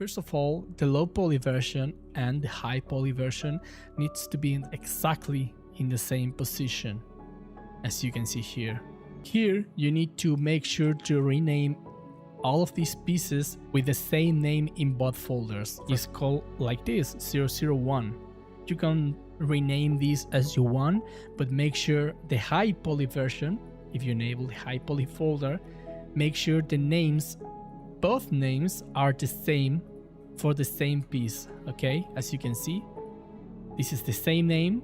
First of all, the low poly version and the high poly version needs to be exactly in the same position, as you can see here. Here, you need to make sure to rename all of these pieces with the same name in both folders. It's called like this, 001. You can rename these as you want, but make sure the high poly version, if you enable the high poly folder, make sure the names, both names are the same for the same piece, okay? As you can see, this is the same name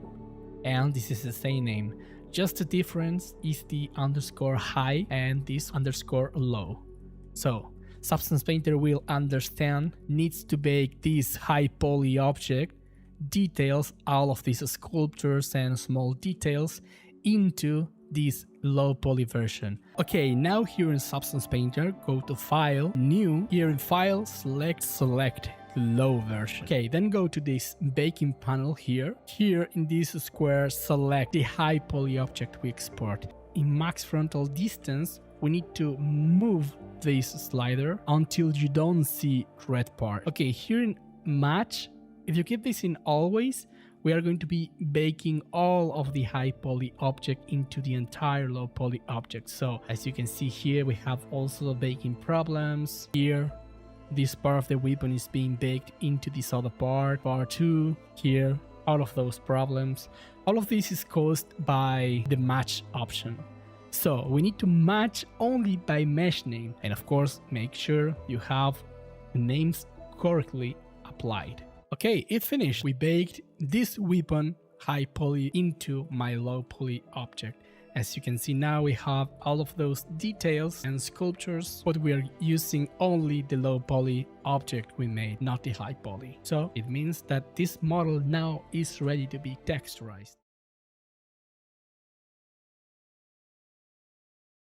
and this is the same name. Just the difference is the underscore high and this underscore low. So Substance Painter will understand, needs to bake this high poly object, details, all of these sculptures and small details into this low poly version. Okay, now here in Substance Painter, go to File, New, here in File, select low version. Okay, then go to this baking panel here. Here in this square, select the high poly object we export. In max frontal distance, we need to move this slider until you don't see red part. Okay, here in match, if you keep this in always, we are going to be baking all of the high poly object into the entire low poly object. So as you can see here, we have also baking problems. Here, this part of the weapon is being baked into this other part 2. Here, all of those problems. All of this is caused by the match option. So we need to match only by mesh name. And of course, make sure you have the names correctly applied. Okay, it's finished. We baked this weapon high poly into my low poly object. As you can see now, we have all of those details and sculptures, but we are using only the low poly object we made, not the high poly. So it means that this model now is ready to be texturized.